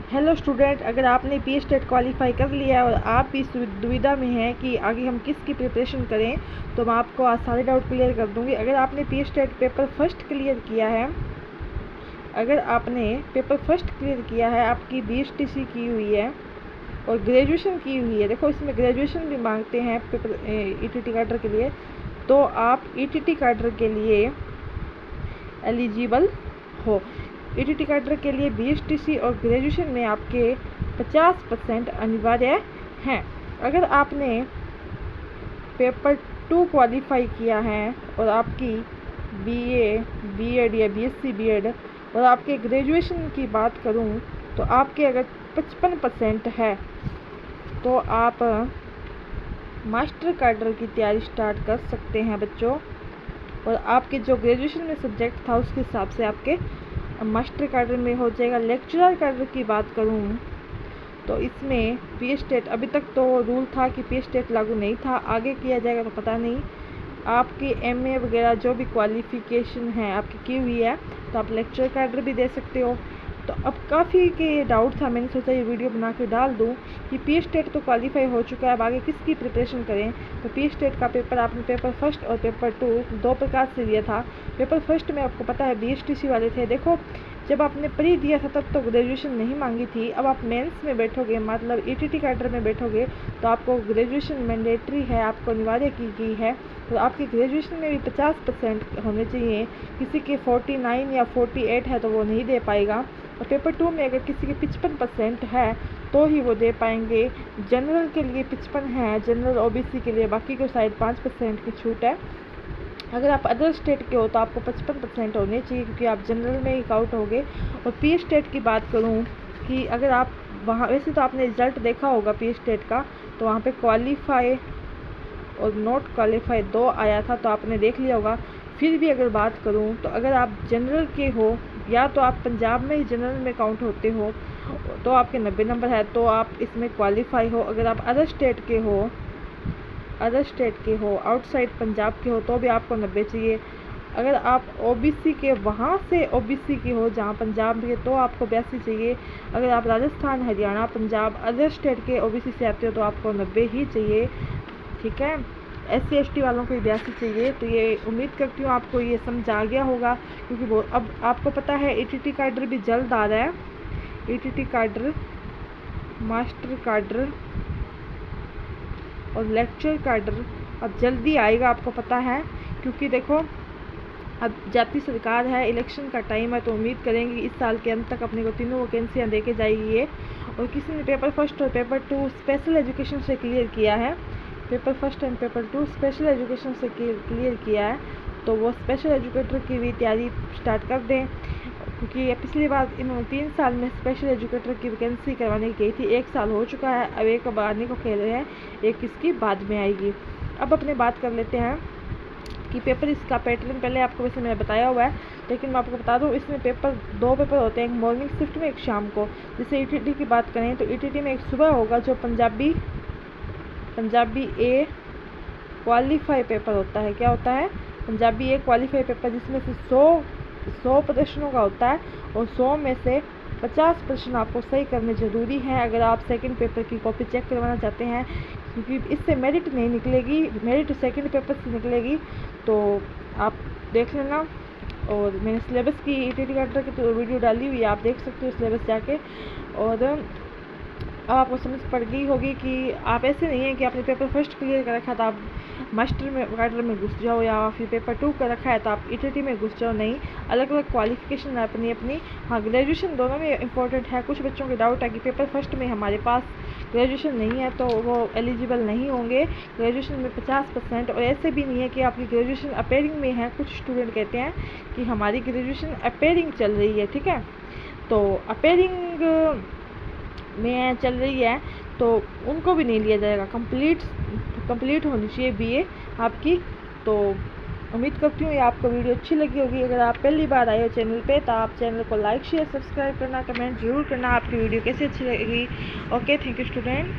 Hello student, अगर आपने P state qualify कर लिया है और आप भी इस दुविधा में हैं कि आगे हम किसकी प्रिपरेशन करें, तो मैं आपको आज सारे डाउट क्लियर कर दूंगी। अगर आपने P state paper first clear किया है, अगर आपने पेपर फर्स्ट क्लियर किया है, आपकी BSTC की हुई है और ग्रेजुएशन की हुई है, देखो इसमें ग्रेजुएशन भी मांगते हैं पेपर ETT कैडर के लिए, तो आप ETT कैडर के लिए एलिजिबल हो। ETT कैडर के लिए BSTC और ग्रेजुएशन में आपके 50% अनिवार्य हैं। अगर आपने पेपर 2 क्वालिफाई किया है और आपकी BA, B.Ed या BSc B.Ed और आपके ग्रेजुएशन की बात करूं तो आपके अगर 55% है तो आप मास्टर कैडर की तैयारी स्टार्ट कर सकते हैं बच्चों। और आपके जो ग्रेजुएशन में सब्जेक्ट था उसके हिसाब से आपके मास्टर कैडर में हो जाएगा। लेक्चरर कैडर की बात करूं तो इसमें पी स्टेट, अभी तक तो रूल था कि पी स्टेट लागू नहीं था, आगे किया जाएगा तो पता नहीं। आपकी MA वगैरह जो भी क्वालिफिकेशन है आपकी की हुई है तो आप लेक्चरर कैडर भी दे सकते हो। तो अब काफ़ी के डाउट था, मैंने सोचा ये वीडियो बना के डाल दूं कि पी स्टेट तो क्वालिफाई हो चुका है, अब आगे किसकी प्रिपरेशन करें। तो पी स्टेट का पेपर आपने पेपर फर्स्ट और पेपर 2 दो प्रकार से दिया था। पेपर फर्स्ट में आपको पता है BSTC वाले थे। देखो जब आपने प्री दिया था तब तो ग्रेजुएशन नहीं मांगी थी, अब आप मेंस में बैठोगे मतलब ETT कैडर में बैठोगे तो आपको ग्रेजुएशन मैंडेटरी है, आपको अनिवार्य की गई है। तो आपकी ग्रेजुएशन में भी 50% होने चाहिए। किसी के 49 या 48 है तो वो नहीं दे पाएगा। और पेपर 2 में अगर किसी के 55% है तो ही वो दे पाएंगे। जनरल के लिए 55 है, जनरल OBC के लिए, बाकी को शायद 5% की छूट है। अगर आप अदर स्टेट के हो तो आपको 55% होने चाहिए क्योंकि आप जनरल में ही काउंट होगे। और पी स्टेट की बात करूं कि अगर आप वहाँ, वैसे तो आपने रिजल्ट देखा होगा पी स्टेट का, तो वहाँ पे क्वालिफाई और नॉट क्वालिफाई 2 आया था, तो आपने देख लिया होगा। फिर भी अगर बात करूं तो अगर आप जनरल के हो या तो आप पंजाब में ही जनरल में काउंट होते हो तो आपके 90 नंबर है तो आप इसमें क्वालिफाई हो। अगर आप अदर स्टेट के हो आउटसाइड पंजाब के हो तो भी आपको 90 चाहिए। अगर आप OBC के वहाँ से OBC के हो जहाँ पंजाब के तो आपको 82 चाहिए। अगर आप राजस्थान, हरियाणा, पंजाब अदर स्टेट के OBC से आते हो तो आपको 90 ही चाहिए, ठीक है। SC ST वालों को 82 चाहिए। तो ये उम्मीद करती हूँ आपको ये समझ आ गया होगा, क्योंकि वो अब आपको पता है ETT कैडर भी जल्द आ रहा है। ETT कैडर, मास्टर कैडर और लेक्चर कैडर अब जल्दी आएगा, आपको पता है। क्योंकि देखो अब जाती सरकार है, इलेक्शन का टाइम है, तो उम्मीद करेंगे इस साल के अंत तक अपने को तीनों वैकेंसियाँ दे के जाएगी ये। और किसी ने पेपर फर्स्ट और पेपर 2 स्पेशल एजुकेशन से क्लियर किया है, paper first and paper 2 special education से क्लियर किया है, तो वो स्पेशल एजुकेटर की भी तैयारी स्टार्ट कर दें। क्योंकि पिछली बार इन्होंने 3 साल में स्पेशल एजुकेटर की वैकेंसी करवाने की गई थी, 1 साल हो चुका है, अब एक अब आने को खेल रहे हैं, एक इसकी बाद में आएगी। अब अपने बात कर लेते हैं कि पेपर इसका पैटर्न पहले आपको वैसे मैंने बताया हुआ है, लेकिन मैं आपको बता दूं इसमें दो पेपर होते हैं, एक मॉर्निंग शिफ्ट में एक शाम को। जैसे ETT की बात करें तो ETT में एक सुबह होगा जो पंजाबी A क्वालिफाई पेपर होता है। क्या होता है? पंजाबी A क्वालिफाई पेपर, जिसमें से 100 प्रश्नों का होता है और 100 में से 50 प्रश्न आपको सही करने ज़रूरी हैं अगर आप सेकंड पेपर की कॉपी चेक करवाना चाहते हैं, क्योंकि इससे मेरिट नहीं निकलेगी, मेरिट सेकंड पेपर से निकलेगी। तो आप देख लेना। और मैंने सिलेबस की ETT कैडर की तो वीडियो डाली हुई है, आप देख सकते हो सिलेबस जाके। और अब आपको समझ पड़ गई होगी कि आप ऐसे नहीं है कि आपने पेपर फर्स्ट क्लियर कर रखा था आप मास्टर में कैडर में घुस जाओ, या फिर पेपर 2 कर रखा है तो आप ETT में घुस जाओ। नहीं, अलग अलग क्वालिफिकेशन है अपनी अपनी। हाँ, ग्रेजुएशन दोनों में इंपॉर्टेंट है। कुछ बच्चों के डाउट है कि पेपर फर्स्ट में हमारे पास ग्रेजुएशन नहीं है तो वो एलिजिबल नहीं होंगे। ग्रेजुएशन में 50%, और ऐसे भी नहीं है कि आपकी ग्रेजुएशन अपेयरिंग में है। कुछ स्टूडेंट कहते हैं कि हमारी ग्रेजुएशन अपेयरिंग चल रही है, ठीक है, तो अपेयरिंग में चल रही है तो उनको भी नहीं लिया जाएगा, कंप्लीट होनी चाहिए BA आपकी। तो उम्मीद करती हूँ ये आपको वीडियो अच्छी लगी होगी। अगर आप पहली बार आए हो चैनल पे तो आप चैनल को लाइक शेयर सब्सक्राइब करना, कमेंट जरूर करना आपकी वीडियो कैसी अच्छी लगी। Okay, thank you student.